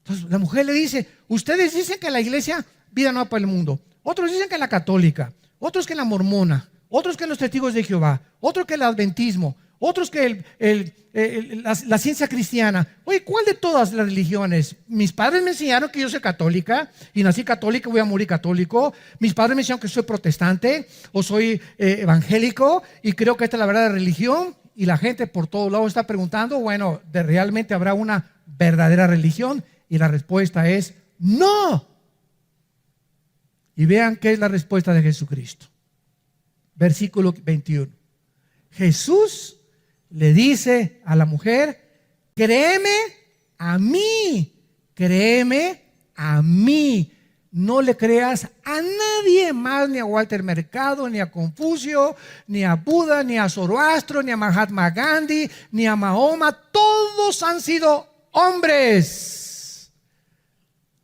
Entonces la mujer le dice, ustedes dicen que la iglesia Vida Nueva para el Mundo, otros dicen que la católica, otros que la mormona, otros que los testigos de Jehová, otros que el adventismo, otros que la ciencia cristiana. Oye, ¿cuál de todas las religiones? Mis padres me enseñaron que yo soy católica y nací católica, voy a morir católico. Mis padres me enseñaron que soy protestante o soy evangélico y creo que esta es la verdadera religión. Y la gente por todos lados está preguntando, bueno, ¿realmente habrá una verdadera religión? Y la respuesta es no. Y vean qué es la respuesta de Jesucristo. Versículo 21. Jesús le dice a la mujer, créeme a mí, créeme a mí. No le creas a nadie más, ni a Walter Mercado, ni a Confucio, ni a Buda, ni a Zoroastro, ni a Mahatma Gandhi, ni a Mahoma. Todos han sido hombres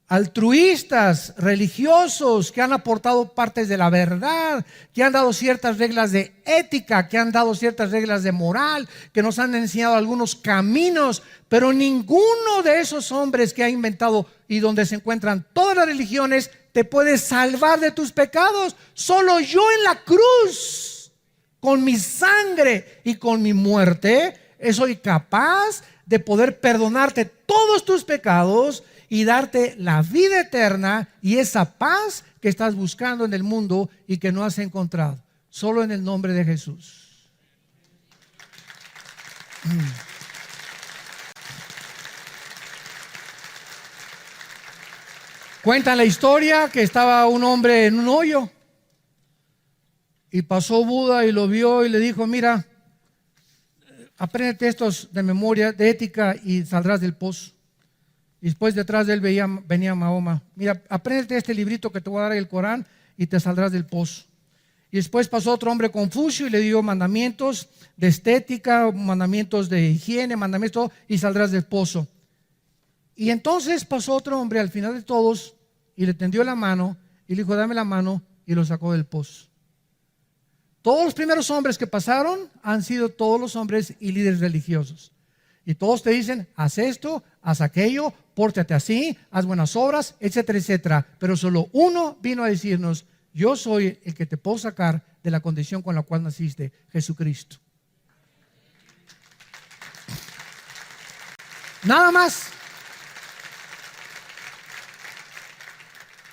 altruistas, religiosos, que han aportado partes de la verdad, que han dado ciertas reglas de ética, que han dado ciertas reglas de moral, que nos han enseñado algunos caminos, pero ninguno de esos hombres que ha inventado y donde se encuentran todas las religiones te puede salvar de tus pecados. Solo yo en la cruz, con mi sangre y con mi muerte, soy capaz de poder perdonarte todos tus pecados y darte la vida eterna y esa paz que estás buscando en el mundo y que no has encontrado. Solo en el nombre de Jesús. Cuentan la historia que estaba un hombre en un hoyo y pasó Buda y lo vio y le dijo, mira, apréndete estos de memoria, de ética, y saldrás del pozo. Y después detrás de él venía Mahoma. Mira, apréndete este librito que te voy a dar, el Corán, y te saldrás del pozo. Y después pasó otro hombre, Confucio, y le dio mandamientos de estética, mandamientos de higiene, mandamientos, y saldrás del pozo. Y entonces pasó otro hombre al final de todos y le tendió la mano y le dijo, dame la mano, y lo sacó del pozo. Todos los primeros hombres que pasaron han sido todos los hombres y líderes religiosos. Y todos te dicen, haz esto, haz aquello, pórtate así, haz buenas obras, etcétera, etcétera. Pero solo uno vino a decirnos, yo soy el que te puedo sacar de la condición con la cual naciste, Jesucristo. Nada más.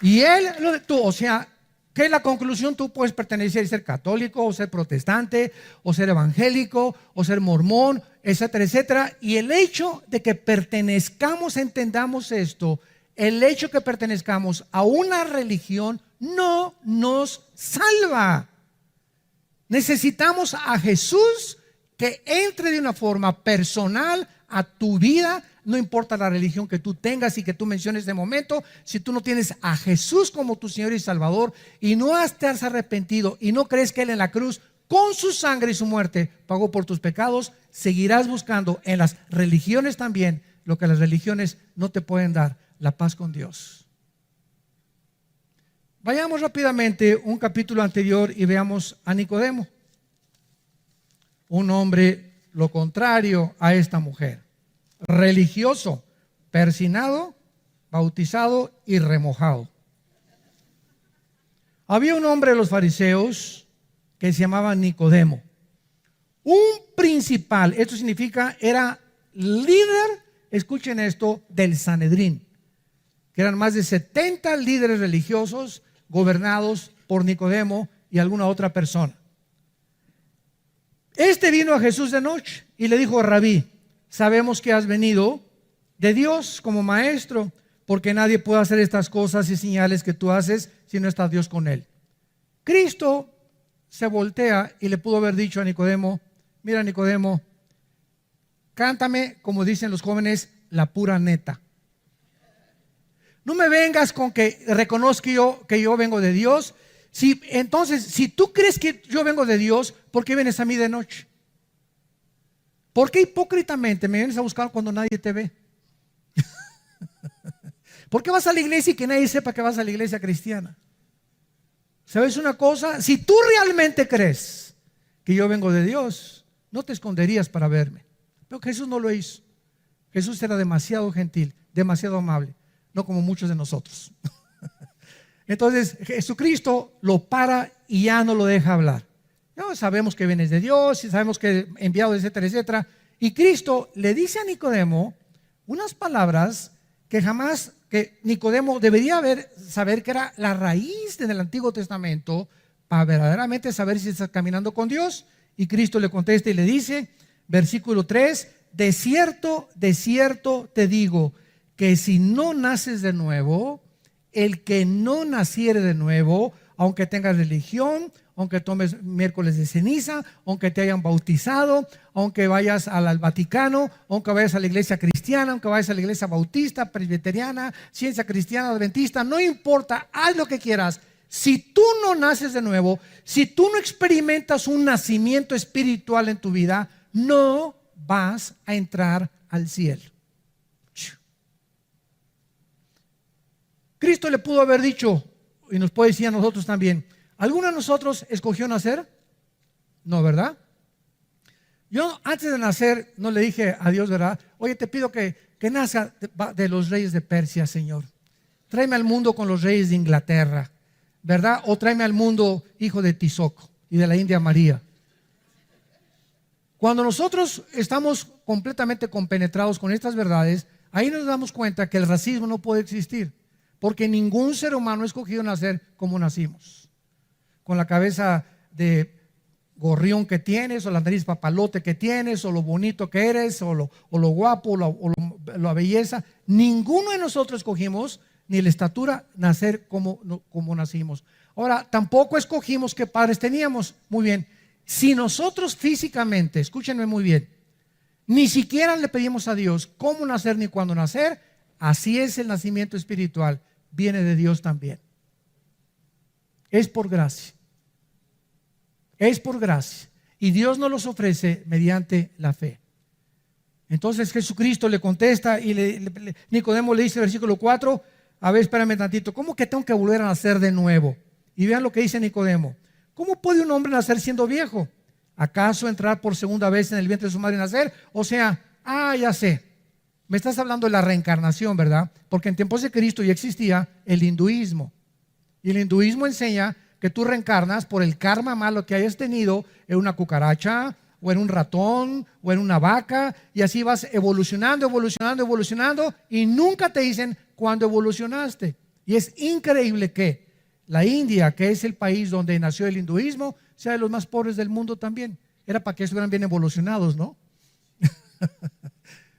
Y Él, o sea, ¿qué es la conclusión? Tú puedes pertenecer y ser católico, o ser protestante, o ser evangélico, o ser mormón, etcétera, etcétera. Y el hecho de que pertenezcamos, entendamos esto, el hecho de que pertenezcamos a una religión no nos salva. Necesitamos a Jesús que entre de una forma personal a tu vida. No importa la religión que tú tengas y que tú menciones de momento, si tú no tienes a Jesús como tu Señor y Salvador y no te has arrepentido y no crees que Él en la cruz con su sangre y su muerte pagó por tus pecados, seguirás buscando en las religiones también lo que las religiones no te pueden dar, la paz con Dios. Vayamos rápidamente un capítulo anterior y veamos a Nicodemo, un hombre lo contrario a esta mujer. Religioso, persinado, bautizado y remojado. Había un hombre de los fariseos que se llamaba Nicodemo, un principal, esto significa era líder, escuchen esto, del Sanedrín, que eran más de 70 líderes religiosos gobernados por Nicodemo y alguna otra persona. Este vino a Jesús de noche y le dijo, Rabí, sabemos que has venido de Dios como maestro, porque nadie puede hacer estas cosas y señales que tú haces si no está Dios con él. Cristo se voltea y le pudo haber dicho a Nicodemo, mira Nicodemo, cántame, como dicen los jóvenes, la pura neta. No me vengas con que reconozca que yo vengo de Dios. Entonces, si tú crees que yo vengo de Dios, ¿por qué vienes a mí de noche? ¿Por qué hipócritamente me vienes a buscar cuando nadie te ve? ¿Por qué vas a la iglesia y que nadie sepa que vas a la iglesia cristiana? ¿Sabes una cosa? Si tú realmente crees que yo vengo de Dios, no te esconderías para verme. Pero Jesús no lo hizo. Jesús era demasiado gentil, demasiado amable, no como muchos de nosotros. Entonces Jesucristo lo para y ya no lo deja hablar. No, sabemos que vienes de Dios y sabemos que enviado, etcétera, etcétera. Y Cristo le dice a Nicodemo unas palabras que jamás, que Nicodemo debería saber que era la raíz del Antiguo Testamento para verdaderamente saber si está caminando con Dios. Y Cristo le contesta y le dice, versículo 3, de cierto te digo que si no naces de nuevo, el que no naciere de nuevo, aunque tengas religión, aunque tomes miércoles de ceniza, aunque te hayan bautizado, aunque vayas al Vaticano, aunque vayas a la iglesia cristiana, aunque vayas a la iglesia bautista, presbiteriana, ciencia cristiana, adventista, no importa, haz lo que quieras. Si tú no naces de nuevo, si tú no experimentas un nacimiento espiritual en tu vida, no vas a entrar al cielo. Cristo le pudo haber dicho, y nos puede decir a nosotros también, ¿alguno de nosotros escogió nacer? No, ¿verdad? Yo antes de nacer no le dije a Dios, ¿verdad? Oye, te pido que nazca de los reyes de Persia, Señor. Tráeme al mundo con los reyes de Inglaterra, ¿verdad? O tráeme al mundo hijo de Tizoc y de la India María. Cuando nosotros estamos completamente compenetrados con estas verdades, ahí nos damos cuenta que el racismo no puede existir, porque ningún ser humano ha escogido nacer como nacimos, con la cabeza de gorrión que tienes, o la nariz papalote que tienes, o lo bonito que eres, o lo guapo, o la belleza. Ninguno de nosotros escogimos, ni la estatura, nacer como nacimos. Ahora, tampoco escogimos qué padres teníamos. Muy bien, si nosotros físicamente, escúchenme muy bien, ni siquiera le pedimos a Dios cómo nacer ni cuándo nacer, así es el nacimiento espiritual, viene de Dios también. Es por gracia. Es por gracia. Y Dios nos los ofrece mediante la fe. Entonces Jesucristo le contesta y Nicodemo le dice, versículo 4, a ver, espérame tantito, ¿cómo que tengo que volver a nacer de nuevo? Y vean lo que dice Nicodemo. ¿Cómo puede un hombre nacer siendo viejo? ¿Acaso entrar por segunda vez en el vientre de su madre y nacer? O sea, Ah, ya sé. Me estás hablando de la reencarnación, ¿verdad? Porque en tiempos de Cristo ya existía el hinduismo. Y el hinduismo enseña que tú reencarnas por el karma malo que hayas tenido en una cucaracha, o en un ratón, o en una vaca, y así vas evolucionando, evolucionando, evolucionando, y nunca te dicen cuándo evolucionaste. Y es increíble que la India, que es el país donde nació el hinduismo, sea de los más pobres del mundo también. Era para que estuvieran bien evolucionados, ¿no?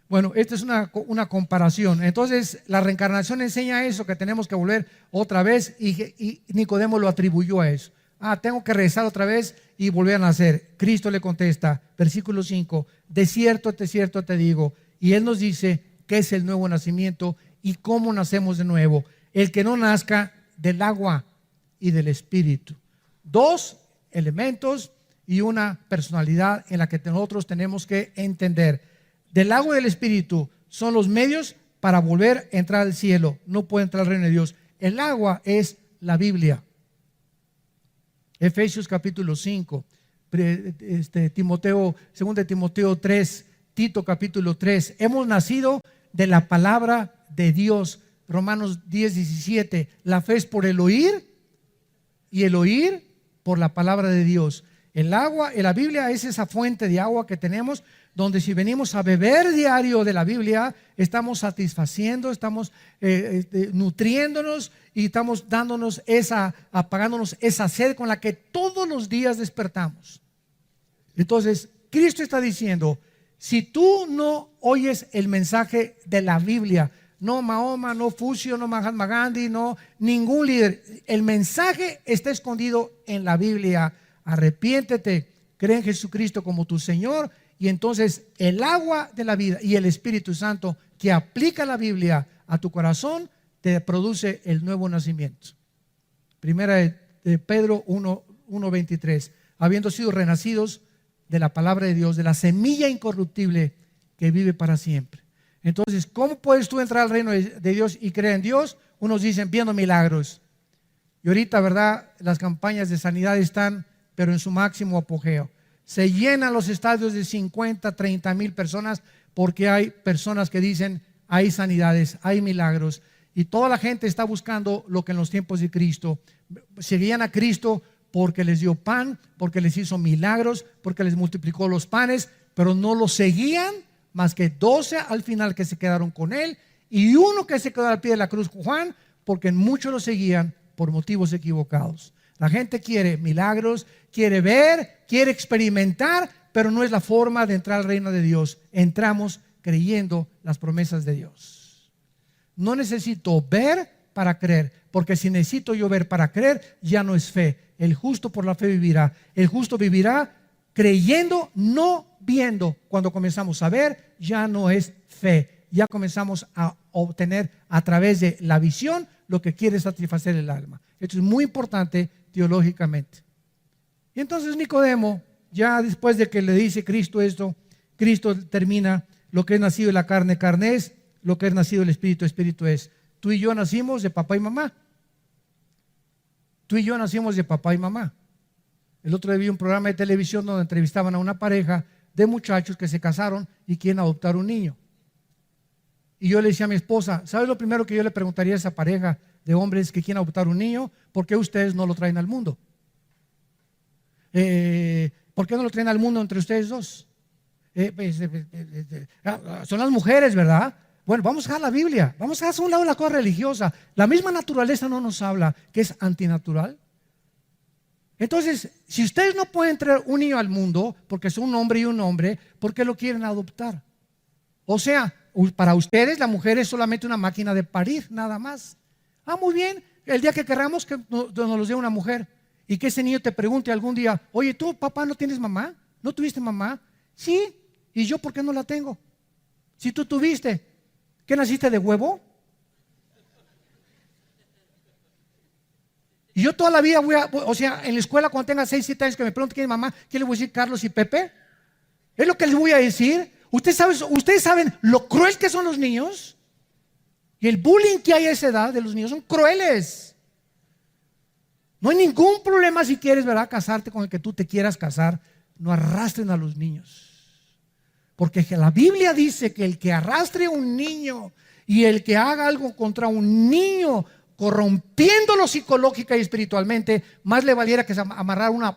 Bueno, esta es una comparación. Entonces, la reencarnación enseña eso, que tenemos que volver otra vez, y Nicodemo lo atribuyó a eso. Ah, tengo que regresar otra vez y volver a nacer. Cristo le contesta, versículo 5, de cierto te digo. Y Él nos dice qué es el nuevo nacimiento y cómo nacemos de nuevo. El que no nazca del agua y del Espíritu. Dos elementos y una personalidad en la que nosotros tenemos que entender. Del agua y del Espíritu son los medios para volver a entrar al cielo. No puede entrar al reino de Dios. El agua es la Biblia. Efesios capítulo 5, Timoteo, 2 Timoteo 3, Tito capítulo 3. Hemos nacido de la palabra de Dios. Romanos 10, 17. La fe es por el oír y el oír por la palabra de Dios. El agua, la Biblia es esa fuente de agua que tenemos, donde si venimos a beber diario de la Biblia, estamos satisfaciendo, estamos nutriéndonos y estamos apagándonos esa sed con la que todos los días despertamos. Entonces, Cristo está diciendo, si tú no oyes el mensaje de la Biblia, no Mahoma, no Fucio, no Mahatma Gandhi, no ningún líder, el mensaje está escondido en la Biblia. Arrepiéntete, cree en Jesucristo como tu Señor, y entonces el agua de la vida y el Espíritu Santo que aplica la Biblia a tu corazón te produce el nuevo nacimiento. Primera de Pedro 1:23, habiendo sido renacidos de la palabra de Dios, de la semilla incorruptible que vive para siempre. Entonces, ¿cómo puedes tú entrar al reino de Dios y creer en Dios? Unos dicen viendo milagros. Y ahorita, ¿verdad? Las campañas de sanidad están, pero en su máximo apogeo. Se llenan los estadios de 50, 30 mil personas porque hay personas que dicen hay sanidades, hay milagros, y toda la gente está buscando lo que en los tiempos de Cristo. Seguían a Cristo porque les dio pan, porque les hizo milagros, porque les multiplicó los panes, pero no lo seguían más que 12 al final que se quedaron con él, y uno que se quedó al pie de la cruz, Juan, porque muchos lo seguían por motivos equivocados. La gente quiere milagros, quiere ver, quiere experimentar, pero no es la forma de entrar al reino de Dios. Entramos creyendo las promesas de Dios. No necesito ver para creer, porque si necesito yo ver para creer, ya no es fe. El justo por la fe vivirá. El justo vivirá creyendo, no viendo. Cuando comenzamos a ver, ya no es fe. Ya comenzamos a obtener a través de la visión lo que quiere satisfacer el alma. Esto es muy importante teológicamente. Y entonces Nicodemo, ya después de que le dice Cristo esto, Cristo termina: lo que es nacido de la carne, carne es; lo que es nacido del Espíritu, Espíritu es. Tú y yo nacimos de papá y mamá. Tú y yo nacimos de papá y mamá. El otro día vi un programa de televisión donde entrevistaban a una pareja de muchachos que se casaron y quieren adoptar un niño. Y yo le decía a mi esposa, ¿sabes lo primero que yo le preguntaría a esa pareja de hombres que quieren adoptar un niño? ¿Por qué ustedes no lo traen al mundo? ¿Por qué no lo traen al mundo entre ustedes dos? Son las mujeres, ¿verdad? Bueno, vamos a dejar la Biblia, vamos a hacer a un lado la cosa religiosa. La misma naturaleza no nos habla que es antinatural. Entonces, si ustedes no pueden traer un niño al mundo porque son un hombre y un hombre, ¿por qué lo quieren adoptar? O sea, para ustedes la mujer es solamente una máquina de parir, nada más. Ah, muy bien, el día que queramos que nos los dé una mujer, y que ese niño te pregunte algún día: oye, ¿tú, papá, no tienes mamá? ¿No tuviste mamá? Sí, ¿y yo por qué no la tengo? Si tú tuviste, ¿qué naciste de huevo? Y yo toda la vida o sea, en la escuela cuando tenga 6, 7 años que me pregunten quién es mamá, ¿qué les voy a decir? Carlos y Pepe. Es lo que les voy a decir. Ustedes saben lo cruel que son los niños. Y el bullying que hay a esa edad de los niños son crueles. No hay ningún problema si quieres, ¿verdad?, casarte con el que tú te quieras casar. No arrastren a los niños. Porque la Biblia dice que el que arrastre a un niño y el que haga algo contra un niño, corrompiéndolo psicológica y espiritualmente, más le valiera que amarrar una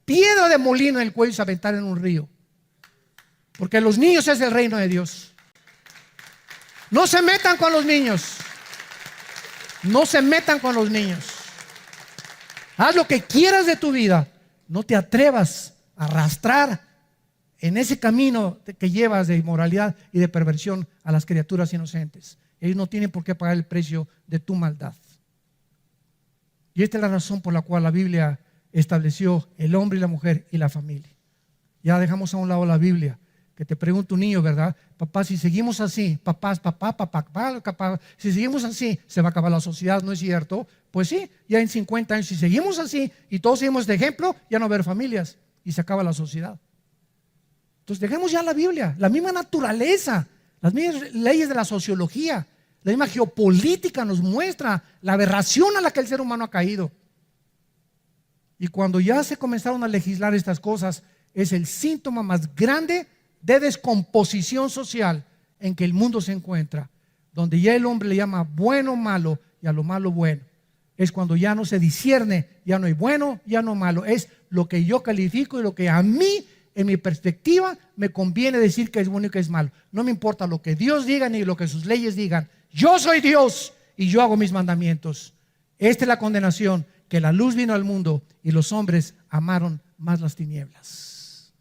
piedra de molino en el cuello y se aventar en un río. Porque los niños es el reino de Dios. No se metan con los niños. No se metan con los niños. Haz lo que quieras de tu vida. No te atrevas a arrastrar en ese camino que llevas de inmoralidad y de perversión a las criaturas inocentes. Ellos no tienen por qué pagar el precio de tu maldad. Y esta es la razón por la cual la Biblia estableció el hombre y la mujer y la familia. Ya dejamos a un lado la Biblia. Que te pregunta un niño, ¿verdad? Papá, si seguimos así, papá, si seguimos así, se va a acabar la sociedad, ¿no es cierto? Pues sí, ya en 50 años, si seguimos así y todos seguimos este ejemplo, ya no va a haber familias y se acaba la sociedad. Entonces dejemos ya la Biblia, la misma naturaleza, las mismas leyes de la sociología, la misma geopolítica nos muestra la aberración a la que el ser humano ha caído. Y cuando ya se comenzaron a legislar estas cosas, es el síntoma más grande de descomposición social en que el mundo se encuentra, donde ya el hombre le llama bueno malo y a lo malo bueno. Es cuando ya no se discierne, ya no hay bueno, ya no malo, es lo que yo califico y lo que a mí, en mi perspectiva, me conviene decir que es bueno y que es malo. No me importa lo que Dios diga ni lo que sus leyes digan. Yo soy Dios y yo hago mis mandamientos. Esta es la condenación, que la luz vino al mundo y los hombres amaron más las tinieblas.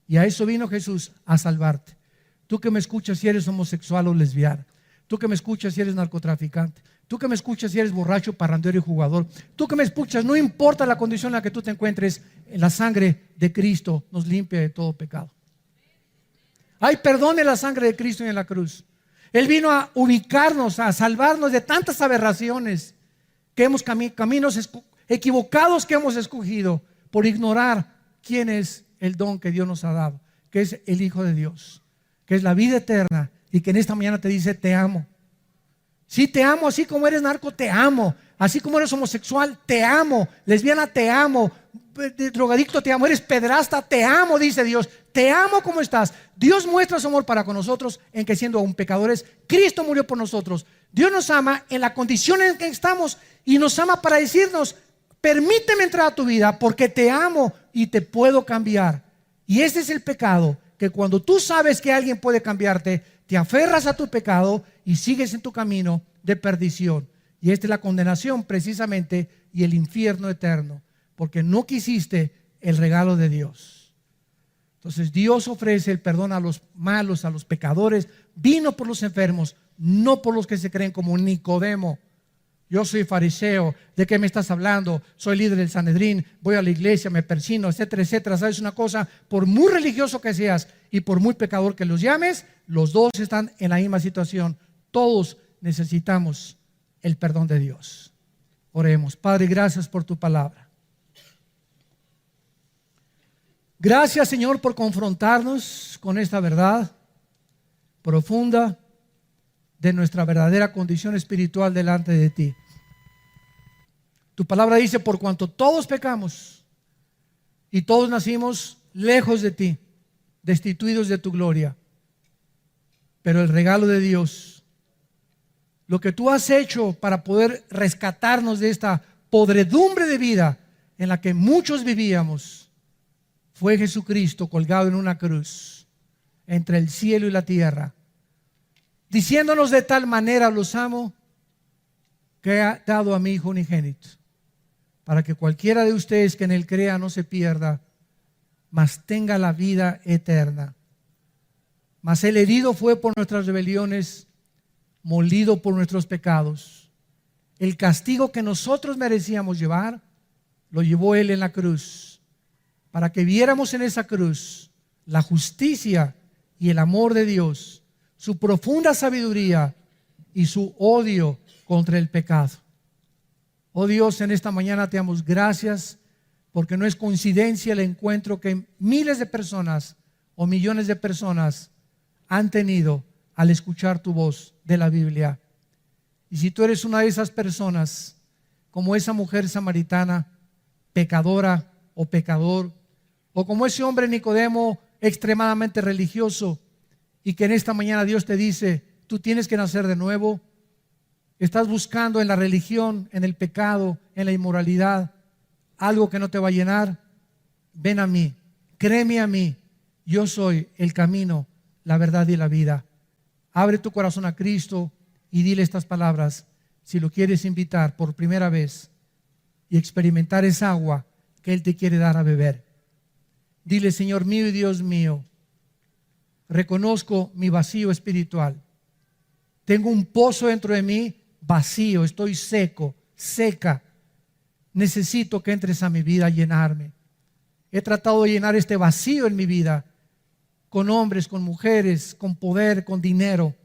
Y a eso vino Jesús, a salvarte. Tú que me escuchas si eres homosexual o lesbiana, tú que me escuchas si eres narcotraficante, tú que me escuchas si eres borracho, parrandero y jugador, tú que me escuchas, no importa la condición en la que tú te encuentres, la sangre de Cristo nos limpia de todo pecado. Hay perdón en la sangre de Cristo y en la cruz. Él vino a ubicarnos, a salvarnos de tantas aberraciones que hemos caminos equivocados que hemos escogido por ignorar quién es el don que Dios nos ha dado, que es el Hijo de Dios, que es la vida eterna y que en esta mañana te dice te amo. Sí, te amo, así como eres narco, te amo. Así como eres homosexual, te amo. Lesbiana, te amo. Drogadicto, te amo. Eres pedrasta, te amo, dice Dios. Te amo como estás. Dios muestra su amor para con nosotros en que siendo aún pecadores, Cristo murió por nosotros. Dios nos ama en la condición en que estamos y nos ama para decirnos, permíteme entrar a tu vida porque te amo y te puedo cambiar. Y ese es el pecado, que cuando tú sabes que alguien puede cambiarte, te aferras a tu pecado y sigues en tu camino de perdición. Y esta es la condenación precisamente y el infierno eterno, porque no quisiste el regalo de Dios. Entonces Dios ofrece el perdón a los malos, a los pecadores. Vino por los enfermos, no por los que se creen como Nicodemo. Yo soy fariseo, ¿de qué me estás hablando? Soy líder del Sanedrín, voy a la iglesia, me persino, etcétera, etcétera. ¿Sabes una cosa? Por muy religioso que seas y por muy pecador que los llames, los dos están en la misma situación. Todos necesitamos el perdón de Dios. Oremos. Padre, gracias por tu palabra. Gracias, Señor, por confrontarnos con esta verdad profunda de nuestra verdadera condición espiritual delante de ti. Tu palabra dice, por cuanto todos pecamos y todos nacimos lejos de ti, destituidos de tu gloria, pero el regalo de Dios, lo que tú has hecho para poder rescatarnos de esta podredumbre de vida en la que muchos vivíamos, fue Jesucristo colgado en una cruz entre el cielo y la tierra, diciéndonos de tal manera los amo, que ha dado a mi Hijo unigénito, para que cualquiera de ustedes que en él crea no se pierda, mas tenga la vida eterna. Mas el herido fue por nuestras rebeliones, molido por nuestros pecados. El castigo que nosotros merecíamos llevar, lo llevó él en la cruz, para que viéramos en esa cruz la justicia y el amor de Dios, su profunda sabiduría y su odio contra el pecado. Oh Dios, en esta mañana te damos gracias porque no es coincidencia el encuentro que miles de personas o millones de personas han tenido al escuchar tu voz de la Biblia. Y si tú eres una de esas personas, como esa mujer samaritana, pecadora o pecador, o como ese hombre Nicodemo extremadamente religioso y que en esta mañana Dios te dice, tú tienes que nacer de nuevo. Estás buscando en la religión, en el pecado, en la inmoralidad, algo que no te va a llenar. Ven a mí, créeme a mí. Yo soy el camino, la verdad y la vida. Abre tu corazón a Cristo y dile estas palabras. Si lo quieres invitar por primera vez y experimentar esa agua que Él te quiere dar a beber. Dile, Señor mío y Dios mío, reconozco mi vacío espiritual. Tengo un pozo dentro de mí vacío, estoy seco, seca. Necesito que entres a mi vida a llenarme. He tratado de llenar este vacío en mi vida con hombres, con mujeres, con poder, con dinero,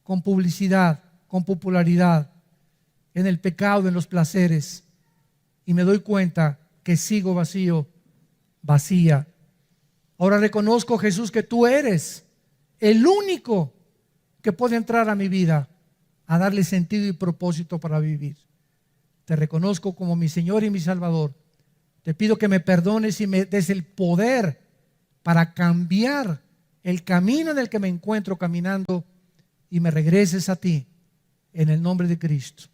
con publicidad, con popularidad, en el pecado, en los placeres. Y me doy cuenta que sigo vacío, vacía. Ahora reconozco, Jesús, que tú eres el único que puede entrar a mi vida a darle sentido y propósito para vivir. Te reconozco como mi Señor y mi Salvador. Te pido que me perdones y me des el poder para cambiar el camino en el que me encuentro caminando y me regreses a ti en el nombre de Cristo.